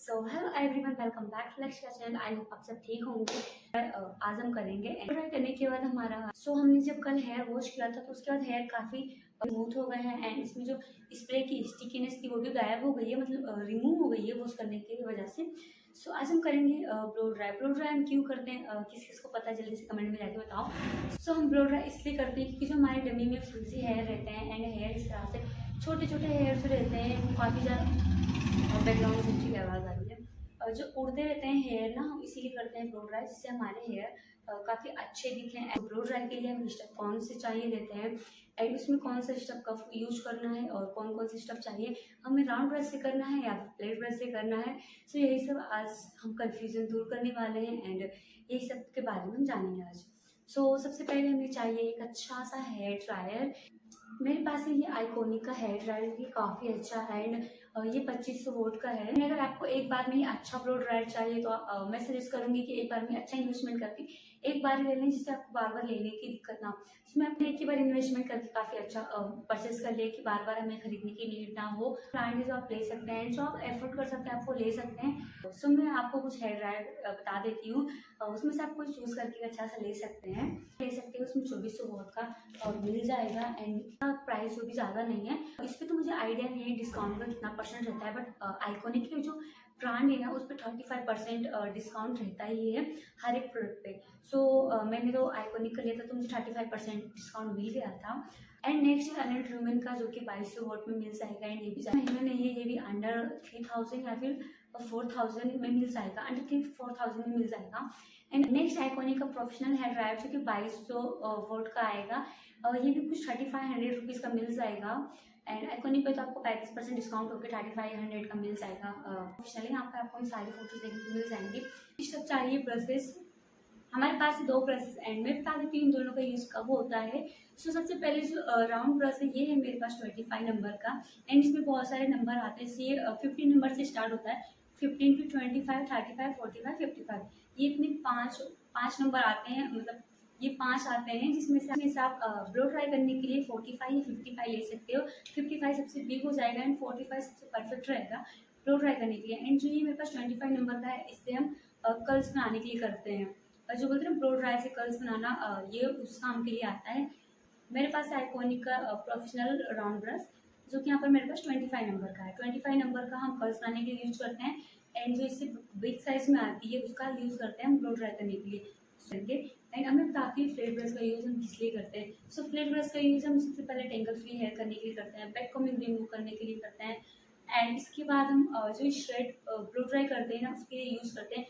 So hello everyone, welcome back to Lakshya channel. I hope आप सब ठीक होंगे। आज हम करेंगे एंड्रॉइड करने के बाद हमारा हमने जब कल हेयर वॉश किया था तो उसके बाद हेयर काफ़ी स्मूथ हो गए हैं एंड इसमें जो स्प्रे की स्टिकीनेस थी वो भी गायब हो गई है, मतलब रिमूव हो गई है वॉश करने की वजह से। आज हम करेंगे ब्लो ड्राई। ब्लो ड्राई हम क्यों करते हैं, किस किस को पता है जल्दी से कमेंट में जाके बताओ। हम ब्लो ड्राई इसलिए करते हैं क्योंकि जो हमारे डमी में फ्रिजी हेयर रहते हैं एंड हेयर इस तरह से छोटे छोटे हेयर जो रहते हैं वो काफ़ी ज़्यादा बैकग्राउंड में अच्छी आवाज़ आ रही है, जो उड़ते रहते हैं हेयर ना, हम इसीलिए करते हैं ब्लो ड्राई जिससे हमारे हेयर काफ़ी अच्छे दिखें। ब्लो ड्राई के लिए हमें स्टेप कौन से चाहिए रहते हैं एंड उसमें कौन सा स्टेप का यूज करना है और कौन कौन से स्टेप चाहिए, हमें राउंड ब्रश से करना है या प्लेट ब्रश से करना है। यही सब आज हम कंफ्यूजन दूर करने वाले हैं एंड यही सब के बारे में हम जानेंगे आज। सबसे पहले हमें चाहिए एक अच्छा सा हेयर ड्रायर। मेरे पास है ये आइकॉनिक का हेयर ड्रायर, ये काफ़ी अच्छा है एंड ये 2500 वोट का है। अगर आपको एक बार में ही अच्छा ब्लो ड्रायर चाहिए तो मैं सजेस्ट करूंगी कि एक बार में अच्छा इन्वेस्टमेंट करके एक बार ही ले लें जिससे आपको बार बार लेने की दिक्कत ना हो। इसमें आपने एक ही बार इन्वेस्टमेंट करके काफ़ी अच्छा परचेस कर लिया कि बार बार हमें खरीदने की नीड ना हो। ब्रांड जो आप ले सकते हैं, जो आप एफोर्ड कर सकते हैं आपको ले सकते हैं। मैं आपको कुछ हेयर ड्रायर बता देती हूँ, उसमें से आप कुछ चूज़ करके अच्छा सा ले सकते हैं। उसमें 2400 वोट का और मिल जाएगा एंड प्राइस जो भी ज़्यादा नहीं है। इस पर तो मुझे आइडिया नहीं है डिस्काउंट का कितना परसेंट रहता है, बट आइकॉनिक के जो ब्रांड है ना उस पर 35% डिस्काउंट रहता ही है हर एक प्रोडक्ट पे। मैंने तो आइकॉनिक का लिया था तो मुझे 35% डिस्काउंट मिल गया था। एंड नेक्स्ट है अनंत ह्यूमन का जो कि 2200 वोट में मिल जाएगा एंड ये भी महंगा नहीं है, ये भी अंडर 3000 या फिर 4000 में मिल जाएगा, अंडर 4000 में मिल जाएगा। एंड नेक्स्ट आइकॉनिक का प्रोफेशनल हेयर ड्रायर जो कि 2200 वोट का आएगा और ये भी कुछ 3500 रुपीज़ का मिल जाएगा एंड आइकॉनिक पे तो आपको 35% डिस्काउंट होकर 3500 का मिल जाएगा। प्रोफेशनली यहाँ पे आपको सारी फोटोज देखने को मिल जाएंगी। सब चाहिए ब्रशेस, हमारे पास 2 ब्रशेस एंड मैं बता देती हूँ इन दोनों का यूज़ कब होता है। सबसे पहले जो राउंड ब्रश है ये है मेरे पास 25 नंबर का एंड इसमें बहुत सारे नंबर आते हैं। ये 15 नंबर से स्टार्ट होता है, 15 फिर 25, 35, 45, 55, ये इतने पाँच नंबर आते हैं, मतलब ये 5 आते हैं जिसमें से आप ब्लो ड्राई करने के लिए 45 या 55 ले सकते हो। 55 सबसे बिग हो जाएगा एंड 45 सबसे परफेक्ट रहेगा ब्लो ड्राई करने के लिए। एंड जो ये मेरे पास 25 नंबर का है इससे हम कर्ल्स बनाने के लिए करते हैं, जो बोलते हैं ब्लो ड्राई से कर्ल्स बनाना, ये उस काम के लिए आता है। मेरे पास आइकॉनिक का प्रोफेशनल राउंड ब्रश जो कि यहाँ पर मेरे पास 25 नंबर का है। 25 नंबर का हम कर्ल्स बनाने के लिए यूज करते हैं एंड जो इससे बिग साइज में आती है उसका यूज करते हैं हम ब्लो ड्राई करने के लिए। एंड हमें बताती हूँ फ्लैट ब्रश का यूज़ हम किस लिए करते हैं। फ्लैट ब्रश का यूज़ हम सबसे पहले टेंगल फ्री हेयर करने के लिए करते हैं, बैक कॉम्बिंग रिमूव करने के लिए करते हैं एंड इसके बाद हम जो श्रेड ब्लो ड्राई करते हैं ना उसके लिए यूज़ करते हैं।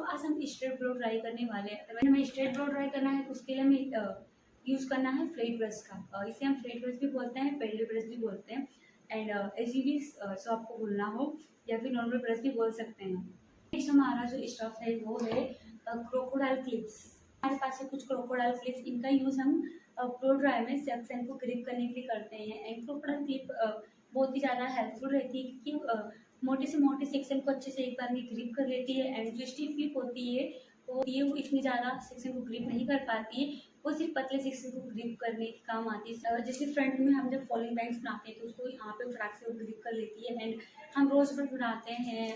आज हम स्ट्रेट ब्लो ड्राई करने वाले हैं। अगर हमें स्ट्रेट ब्लो ड्राई करना है तो उसके लिए हमें यूज़ करना है फ्लैट ब्रश का, इसे हम फ्लैट ब्रश भी बोलते हैं, पेडल ब्रश भी बोलते हैं एंड एजीवी जो आपको बोलना हो या फिर नॉर्मल ब्रश भी बोल सकते हैं। नेक्स्ट हमारा जो स्टफ है वो है क्रोकोडाइल क्लिप्स। हमारे पास है कुछ क्रोकोडाइल क्लिप्स, इनका यूज़ हम ब्लो ड्राई में सेक्शन को ग्रिप करने के लिए करते हैं एंड क्रोकोडाइल क्लिप बहुत ही ज़्यादा हेल्पफुल रहती है क्योंकि मोटे से मोटे सेक्शन को अच्छे से एक बार में ग्रिप कर लेती है एंड जो स्टील क्लिप होती है वो इतनी ज़्यादा सेक्शन को ग्रिप नहीं कर पाती है, वो सिर्फ पतले सेक्शन को ग्रिप करने के काम आती है। जैसे फ्रंट में हम जब फॉलिंग बैंक्स बनाते हैं तो उसको यहाँ पे फटाक से वो ग्रिप कर लेती है एंड हम रोज पर बनाते हैं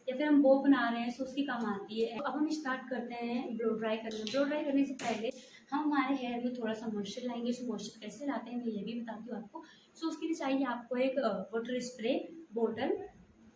या फिर हम बो बना रहे हैं तो उसकी काम आती है। अब हम स्टार्ट करते हैं ब्लो ड्राई करना। ब्लो ड्राई करने से पहले हम हमारे हेयर में थोड़ा सा मॉइस्चर लाएंगे। मॉइस्चर कैसे लाते हैं मैं ये भी बताती हूँ आपको। उसके लिए चाहिए आपको एक वाटर स्प्रे बोतल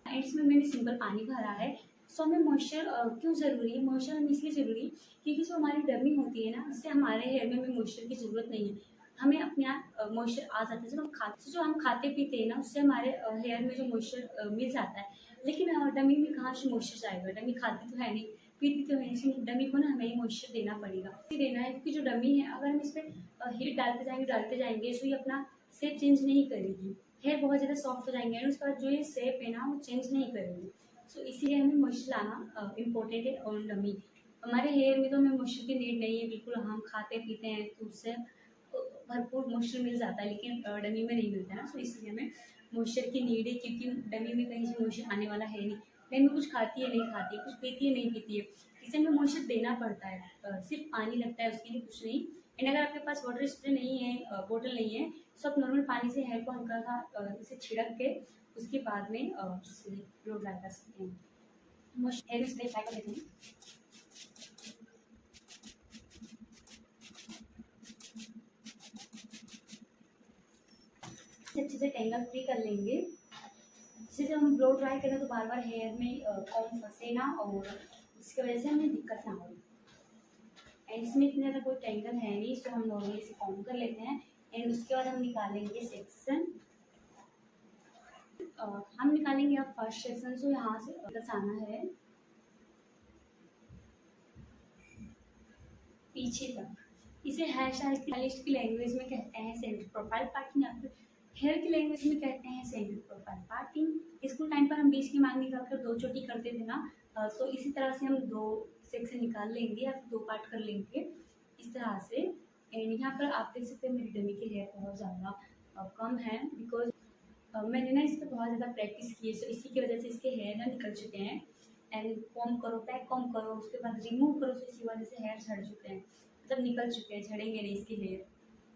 एंड इसमें मैंने सिंपल पानी भरा है। हमें मॉइस्चर क्यों ज़रूरी है, मॉइस्चर हमें इसलिए ज़रूरी है क्योंकि जो हमारी डमी होती है ना उससे हमारे हेयर में मॉइस्चर की ज़रूरत नहीं है, हमें अपने आप मॉइस्चर आ जाता है। जब हम खाते पीते हैं ना उससे हमारे हेयर में जो मॉइस्चर मिल जाता है, लेकिन डमी में कहाँ से मॉइस्चर जाएगा, डमी खाती तो है नहीं पीती तो है नहीं, डमी को ना हमें मॉइस्चर देना पड़ेगा। देना है क्योंकि जो डमी है अगर हम इस पर हीट डालते जाएंगे तो ये अपना शेप चेंज नहीं करेगी, हेयर बहुत ज़्यादा सॉफ्ट हो जाएंगे और उसके बाद जो ये शेप है ना वो चेंज नहीं करेगी। इसीलिए हमें मॉइस्चर लाना इम्पोर्टेंट है ऑन डमी। हमारे हेयर में तो हमें मॉइस्चर की नीड नहीं है बिल्कुल, हम खाते पीते हैं तो उससे भरपूर मॉइस्चर मिल जाता है, लेकिन डमी में नहीं मिलता ना। इसलिए हमें मॉइस्चर की नीड है क्योंकि डमी में कहीं से मॉइस्चर आने वाला है नहीं। डमी कुछ खाती है नहीं खाती है, कुछ पीती है नहीं पीती है, इसे हमें मॉइस्चर देना पड़ता है। सिर्फ पानी लगता है उसके लिए, कुछ नहीं। एंड अगर आपके पास वाटर स्प्रे नहीं है, बोतल नहीं है सब नॉर्मल पानी से हेयर को हल्का सा इसे छिड़क के उसके बाद में ब्लो ड्राई कर सकते हैं। हेयर स्प्रे अप्लाई कर लेते हैं। अच्छे से टेंगल फ्री कर लेंगे, जिससे जब हम ब्लो ड्राई करें तो बार बार हेयर में कॉम्ब फंसे ना और इसकी वजह से हमें दिक्कत ना हो। एंड इसमें इतनी ज़्यादा कोई टेंगल है नहीं, तो हम नॉर्मली इसे कॉम्ब कर लेते हैं। एंड उसके बाद हम निकालेंगे सेक्शन, हम निकालेंगे अब फर्स्ट सेक्शन। सो यहाँ से अगर आना है पीछे तक, इसे हेयर स्टाइलिस्ट की लैंग्वेज में कहते हैं सेंटर प्रोफाइल पार्टिंग, या फिर हेयर की लैंग्वेज में कहते हैं center profile parting. School time पर हम बीच की मांग निकाल कर 2 चोटी करते थे ना, सो इसी तरह से हम 2 सेक्शन निकाल लेंगे या फिर 2 पार्ट कर लेंगे इस तरह से। एंड यहाँ पर आप देख सकते हैं मेरी डमी के हेयर बहुत ज़्यादा कम है, बिकॉज मैंने ना इस पर बहुत ज़्यादा प्रैक्टिस की है, सो इसी की वजह से इसके हेयर ना निकल चुके हैं। एंड कॉम्ब करो, पैक कॉम्ब करो, उसके बाद रिमूव करो, तो इसी वजह से हेयर झड़ चुके हैं, मतलब निकल चुके हैं, झड़ेंगे नहीं इसके हेयर।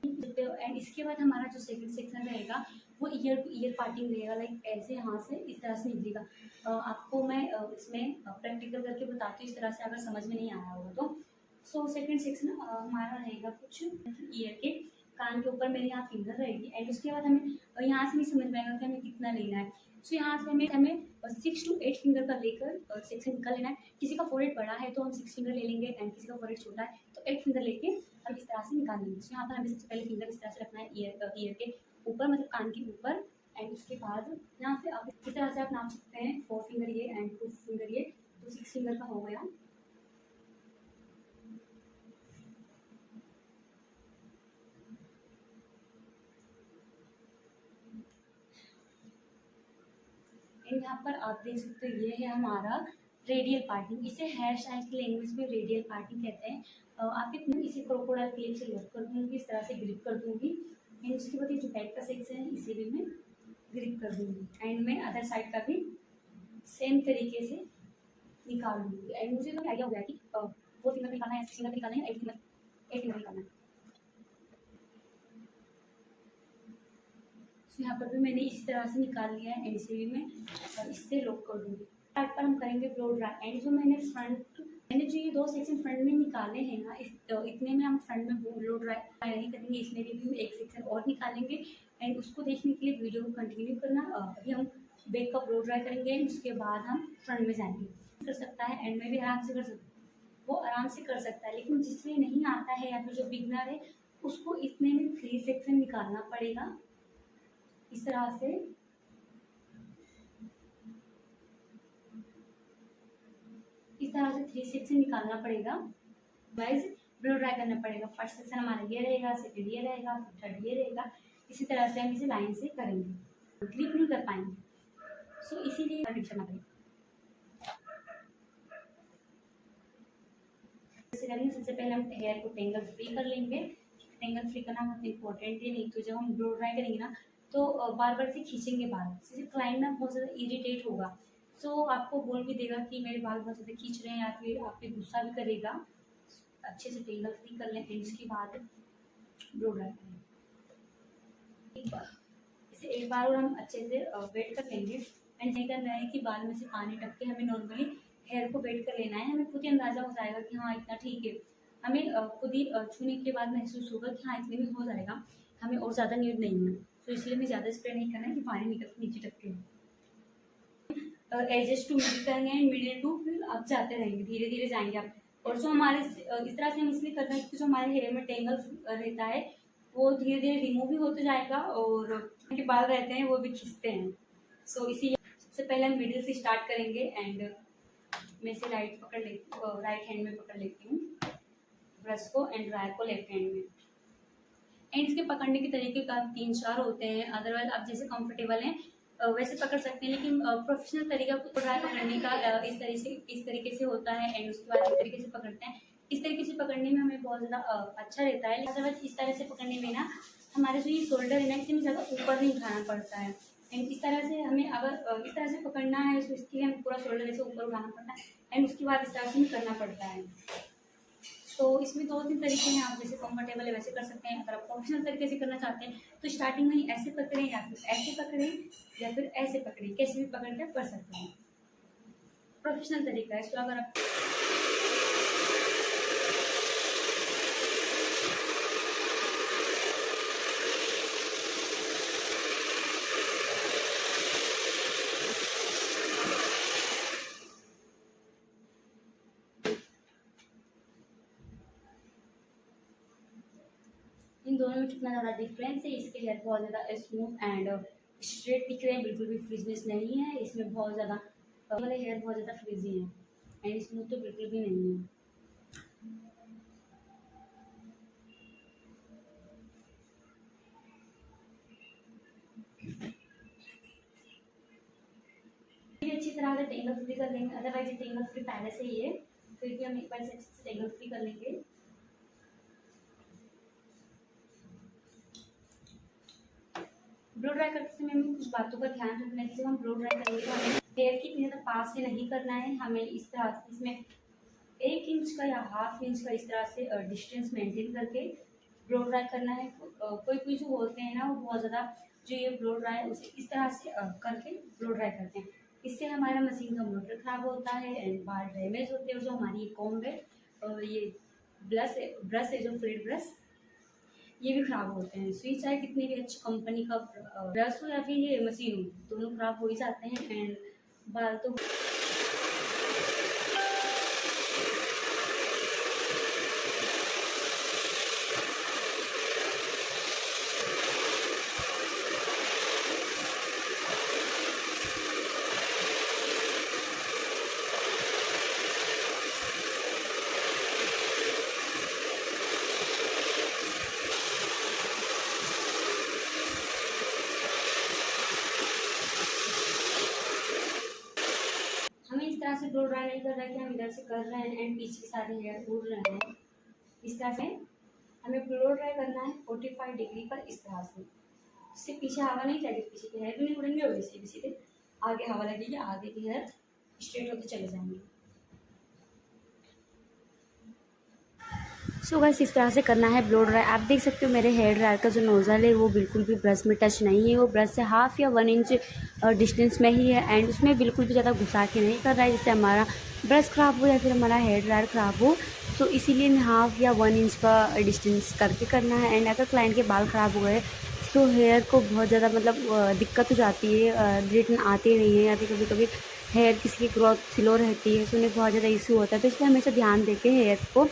एंड इसके बाद हमारा जो सेकंड सेक्शन रहेगा वो ईयर टू ईयर पार्टिंग रहेगा, लाइक ऐसे यहाँ से इस तरह से निकलेगा। आपको मैं इसमें प्रैक्टिकल करके बताती हूँ इस तरह से, अगर समझ में नहीं आया होगा तो। सो सेकंड सेक्शन हमारा रहेगा कुछ ईयर के कान के ऊपर मेरे यहाँ फिंगर रहेगी। एंड उसके बाद हमें यहाँ से नहीं समझ में आएगा कि हमें कितना लेना है। सो यहाँ से हमें 6 to 8 फिंगर का लेकर सेक्शन निकाल लेना है। किसी का फोरहेड बड़ा है तो हम 6 फिंगर ले लेंगे, एंड किसी का फोरहेड छोटा है तो 8 फिंगर लेके हम इस तरह से निकाल लेंगे। सो यहाँ पर हमें सबसे पहले फिंगर इस तरह से रखना है ईयर के ऊपर, मतलब कान के ऊपर। एंड उसके बाद यहाँ से आप इस तरह से आप नाप सकते हैं 4 फिंगर ये एंड 2 फिंगर ये, तो 6 फिंगर का हो गया। यहाँ पर आप देख सकते हो ये है हमारा रेडियल पार्टिंग, इसे हेयर स्टाइल की लैंग्वेज में रेडियल पार्टिंग कहते हैं। आप इसे क्रोकोडाइल क्लिप से लॉक कर दूंगी, इस तरह से ग्रिप कर दूंगी। एंड उसके बाद ये जो बैक का सेक्शन है इसे भी मैं ग्रिप कर दूंगी, एंड मैं अदर साइड का भी सेम तरीके से निकाल दूंगी। एंड मुझे तो आइडिया हो गया कि 4 फिंगर निकालना है, 6 फिंगर निकालना है, 8 फिंगर निकालना है। यहाँ पर भी मैंने इसी तरह से निकाल लिया है, एंड इसे भी मैं इससे लॉक कर दूंगी। पार्ट पर हम करेंगे ब्लो ड्राई। एंड जो मैंने जो ये 2 सेक्शन फ्रंट में निकाले हैं ना, इतने में हम फ्रंट में ब्लो ड्राई नहीं करेंगे, इसमें भी हम 1 सेक्शन और निकालेंगे। एंड उसको देखने के लिए वीडियो को कंटिन्यू करना। अभी हम बैक का ब्लो ड्राई करेंगे, एंड उसके बाद हम फ्रंट में जाएंगे। कर सकता है, एंड में भी आराम से कर सकता है, वो आराम से कर सकता है, लेकिन जिसमें नहीं आता है या फिर जो बिगनर है उसको इतने में 3 सेक्शन निकालना पड़ेगा इस तरह से। इस तरह से 3 सेक्शन निकालना पड़ेगा, वाइज ब्लो ड्राई करना पड़ेगा। फर्स्ट सेक्शन हमारा ये रहेगा, सेकंड ये रहेगा, थर्ड ये रहेगा। इसी तरह से हम इसे लाइन से करेंगे, क्लिप नहीं कर पाएंगे, सो इसीलिए करना पड़ेगा। करेंगे सबसे पहले हम हेयर को टेंगल फ्री कर लेंगे। टेंगल फ्री करना बहुत इंपॉर्टेंट है, नहीं तो जब हम ब्लो ड्राई करेंगे ना तो बार बार से खींचेंगे बाल, इससे क्लाइंट ना बहुत ज़्यादा इरिटेट होगा। सो आपको बोल भी देगा कि मेरे बाल बहुत ज़्यादा खींच रहे हैं, या फिर आप पे गुस्सा भी करेगा। अच्छे से टेंगल फ्री कर लें, एंड इसके बाद ब्लो ड्राई करें एक बार और हम अच्छे से वेट कर लेंगे। एंड नहीं करना है कि बाल में से पानी टप के हमें नॉर्मली हेयर को वेट कर लेना है, हमें खुद ही अंदाज़ा हो जाएगा कि हाँ इतना ठीक है। हमें खुद ही छूने के बाद महसूस होगा कि हाँ इतने में हो जाएगा, हमें और ज़्यादा नीड नहीं है। तो इसलिए हमें ज़्यादा स्प्रे नहीं करना है कि पानी निकल के नीचे टपके। एडजस्ट टू मिडिल करेंगे, मिडिल टू फिर आप जाते रहेंगे, धीरे धीरे जाएंगे आप। और जो हमारे इस तरह से हम इसलिए कर रहे हैं कि जो हमारे हेयर में टेंगल रहता है वो धीरे धीरे रिमूव भी होते जाएगा, और उनके बाल रहते हैं वो भी खिंचते हैं। सो इसीलिए सबसे पहले हम मिडिल से स्टार्ट करेंगे। एंड मैं से राइट हैंड में पकड़ लेती हूँ ब्रश को, एंड ड्रायर को लेफ्ट हैंड में। एंड इसके पकड़ने के तरीके का 3-4 होते हैं, अदरवाइज आप जैसे कंफर्टेबल हैं वैसे पकड़ सकते हैं, लेकिन प्रोफेशनल तरीका ड्रायर पकड़ने का इस तरीके से होता है। एंड उसके बाद इस तरीके से पकड़ते हैं। इस तरीके से पकड़ने में हमें बहुत ज़्यादा अच्छा रहता है, अदरवाइज इस तरह से पकड़ने में ना हमारे जो ये शोल्डर है ना इसे में ज़्यादा ऊपर नहीं उठाना पड़ता है। एंड इस तरह से हमें अगर इस तरह से पकड़ना है तो इसके लिए हमें पूरा शोल्डर ऐसे ऊपर उठाना पड़ता है, एंड उसके बाद इस तरह से करना पड़ता है। सो इसमें 2-3 तरीके हैं, आप जैसे कंफर्टेबल है वैसे कर सकते हैं। अगर आप प्रोफेशनल तरीके से करना चाहते हैं तो स्टार्टिंग में ही ऐसे पकड़ें या फिर ऐसे पकड़ें या फिर ऐसे पकड़ें, कैसे भी पकड़ के कर सकते हैं। प्रोफेशनल तरीका है। सो अगर आप इन दोनों में कितना ज़्यादा डिफरेंस है, इसके हेयर बहुत ज़्यादा स्मूथ एंड स्ट्रेट दिख रहे हैं, बिल्कुल भी फ्रिजनेस नहीं है इसमें। बहुत ज़्यादा वाले हेयर बहुत ज़्यादा फ्रिजी हैं एंड स्मूथ तो बिल्कुल भी नहीं है। ये अच्छी तरह से टेंगल फ्री कर लेंगे, अदरवाइज ये टेंगल फ्री पहले से ही है, फिर भी हम एक बार से अच्छे से टेंगल फ्री कर लेंगे। ब्लो ड्राई करते समय हमें कुछ बातों का ध्यान रखना है कि जब हम ब्लो ड्राई करेंगे तो हमें हेयर की इतनी ज़्यादा पास से नहीं करना है, हमें इस तरह से इसमें 1 इंच का या ½ इंच का इस तरह से डिस्टेंस मेंटेन करके ब्लो ड्राई करना है। कोई कोई जो होते हैं ना वो बहुत ज़्यादा जो ये ब्लो ड्राई है उसे इस तरह से करके ब्लो ड्राई करते हैं। इससे हमारा मशीन का मोटर खराब होता है एंड बाल डैमेज होते हैं। और जो हमारी ये कॉम्ब है ये ब्रश है जो फ्लिट ब्रश, ये भी खराब होते हैं। स्विच चाहे कितनी भी अच्छी कंपनी का ब्रश हो या फिर ये मशीन हो, दोनों खराब हो ही जाते हैं एंड बाल तो हमें इस तरह से ब्लो ड्राई नहीं कर रहा है कि हम इधर से कर रहे हैं एंड पीछे सारे हेयर उड़ रहे हैं। इस तरह से हमें ब्लो ड्राई करना है 45 डिग्री पर, इस तरह से इससे पीछे हवा नहीं जाएगी, पीछे के हेयर भी नहीं उड़ेंगे और इसी भी सीधे आगे हवा लगेगी, आगे के हेयर स्ट्रेट होते चले जाएंगे। सो गाइस इस तरह से करना है ब्लो ड्राई। आप देख सकते हो मेरे हेयर ड्रायर का जो नोज़ल है वो बिल्कुल भी ब्रश में टच नहीं है, वो ब्रश से ½ या 1 इंच डिस्टेंस में ही है एंड उसमें बिल्कुल भी ज़्यादा घुसा के नहीं कर रहा है जिससे हमारा ब्रश ख़राब हो या फिर हमारा हेयर ड्रायर ख़राब हो। तो इसीलिए मैं ½ या 1 इंच का डिस्टेंस करके करना है। एंड अगर क्लाइंट के बाल ख़राब हो गए तो हेयर को बहुत ज़्यादा मतलब दिक्कत हो जाती है, रिटर्न आते नहीं है या फिर कभी कभी हेयर किसी की ग्रोथ स्लो रहती है, तो उन्हें बहुत ज़्यादा इशू होता है। तो इसलिए हमेशा ध्यान देके हेयर को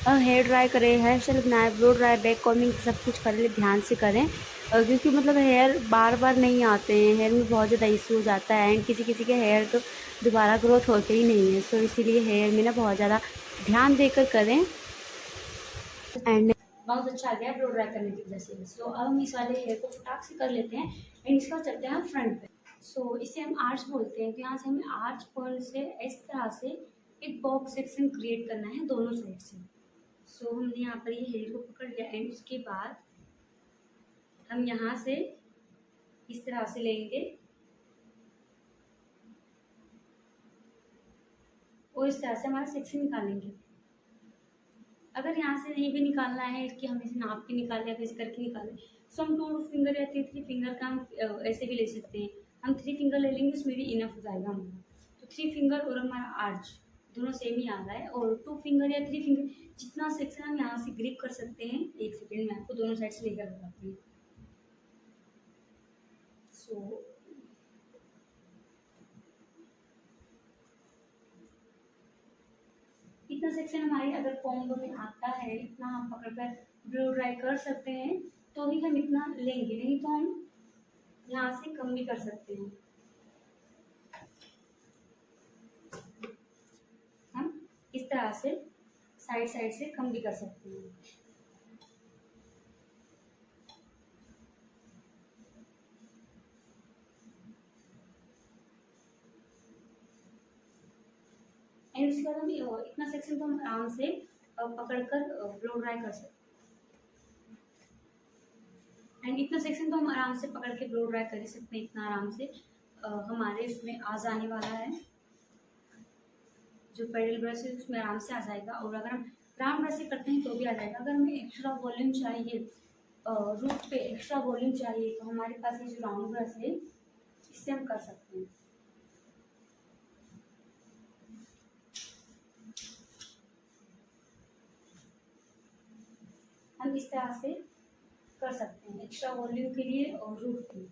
हेयर ड्राई करें, हेयर स्टाइल बनाए, ब्लो ड्राई, बैक कॉम्बिंग सब कुछ करने ध्यान से करें क्योंकि मतलब हेयर बार बार नहीं आते हैं, हेयर में बहुत ज़्यादा इशू हो जाता है एंड किसी किसी के हेयर तो दोबारा ग्रोथ होते ही नहीं है। सो इसीलिए हेयर में ना बहुत ज़्यादा ध्यान देकर करें एंड बहुत अच्छा आ गया ब्लो ड्राई करने की वजह से। सो अब हम इस वाले हेयर को फटाक से कर लेते हैं एंड इसका चलते हैं हम फ्रंट पे। सो इसे हम आर्च बोलते हैं। तो यहाँ से हमें आर्च पॉइंट से इस तरह से एक बॉक्स सेक्शन क्रिएट करना है दोनों साइड से। सो हमने यहाँ पर ये हेयर को पकड़ लिया एंड उसके बाद हम यहाँ से इस तरह से लेंगे और इस तरह से हमारा सेक्शन निकालेंगे। अगर यहाँ से नहीं भी निकालना है कि हम इसे नाप के निकालें या कैसे करके निकालें, सो हम 2 फिंगर या 3 फिंगर का हम ऐसे भी ले सकते हैं। हम 3 फिंगर ले लेंगे, उसमें भी इनफ हो जाएगा हमारा। तो 3 फिंगर और हमारा आर्च दोनों सेम ही आ रहा है। और 2 फिंगर या 3 फिंगर जितना सेक्शन हम यहाँ से ग्रिप कर सकते हैं, 1 सेकेंड में आपको दोनों साइड से लेकर बताती हूँ। सो इतना सेक्शन हमारे अगर कॉम्बो में आता है, इतना हम पकड़ कर ब्लो ड्राई कर सकते हैं तो ही हम इतना लेंगे, नहीं तो हम यहाँ से कम भी कर सकते हैं। हम इस तरह से साइड साइड से कम भी कर सकते हैं। एंड उसके बाद हम इतना सेक्शन तो हम आराम से पकड़कर ब्लो ड्राई कर सकते हैं। एंड इतना सेक्शन तो हम आराम से पकड़ के ब्लो ड्राई कर ही सकते हैं, इतना आराम से हमारे इसमें आ जाने वाला है। जो पेडल ब्रश है उसमें आराम से आ जाएगा। और अगर हम राउंड ब्रश से करते हैं तो भी आ जाएगा। अगर हमें एक्स्ट्रा वॉल्यूम चाहिए, रूट पे एक्स्ट्रा वॉल्यूम चाहिए, तो हमारे पास ये जो राउंड ब्रश है इससे हम कर सकते हैं। हम इस तरह से कर सकते हैं एक्स्ट्रा वॉल्यूम के लिए और रूट के लिए।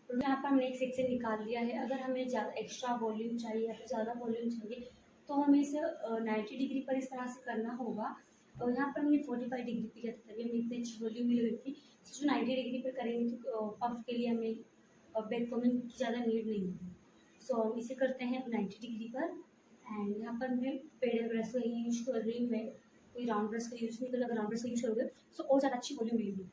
तो यहाँ पर हमने एक सेक्शन निकाल लिया है। अगर हमें ज़्यादा एक्स्ट्रा वॉल्यूम चाहिए या फिर ज़्यादा वॉल्यूम चाहिए तो हमें इसे 90 डिग्री पर इस तरह से करना होगा। और यहाँ पर हमने 45 डिग्री पे किया था, तभी हमें इतनी अच्छी वॉल्यूम मिल गई थी। जो 90 डिग्री पर करेंगे तो पफ के लिए हमें बैक कॉमिंग की ज़्यादा नीड नहीं होगी। सो हम इसे करते हैं 90 डिग्री पर। एंड यहाँ पर मैं पेडल ब्रश का ही यूज कर रही हूँ, मैं कोई राउंड ब्रश का यूज़ नहीं करूँ। अगर राउंड ब्रश का यूज करोगे सो और ज़्यादा अच्छी वॉल्यूम मिलेगी।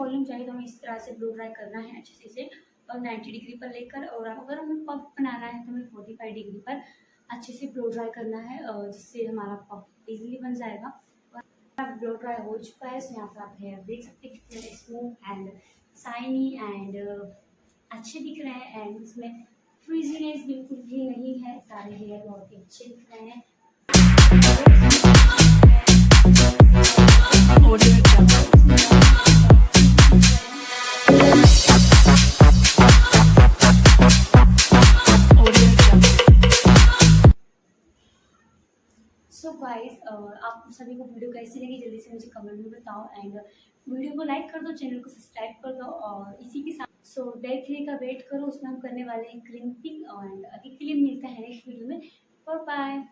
वॉल्यूम चाहिए तो हमें इस तरह से ब्लो ड्राई करना है अच्छे से इसे, और 90 डिग्री पर लेकर। और अगर हमें पफ बनाना है तो हमें 45 डिग्री पर अच्छे से ब्लो ड्राई करना है, जिससे हमारा पफ इजीली बन जाएगा। और ब्लो ड्राई हो चुका है, तो यहाँ पर आप हेयर देख सकते हैं कितने स्मूथ एंड शाइनी एंड अच्छे दिख रहे हैं। एंड इसमें फ्रीजीनेस बिल्कुल भी नहीं है, सारे हेयर बहुत ही अच्छे दिख रहे हैं। सो गाइस, आप सभी को वीडियो कैसी लगी जल्दी से मुझे कमेंट में बताओ। एंड वीडियो को लाइक कर दो, चैनल को सब्सक्राइब कर दो। और इसी के साथ सो डे 3 का वेट करो, उसमें हम करने वाले हैं क्रिम्पिंग। एंड अभी के लिए मिलता है नेक्स्ट वीडियो में। Bye bye.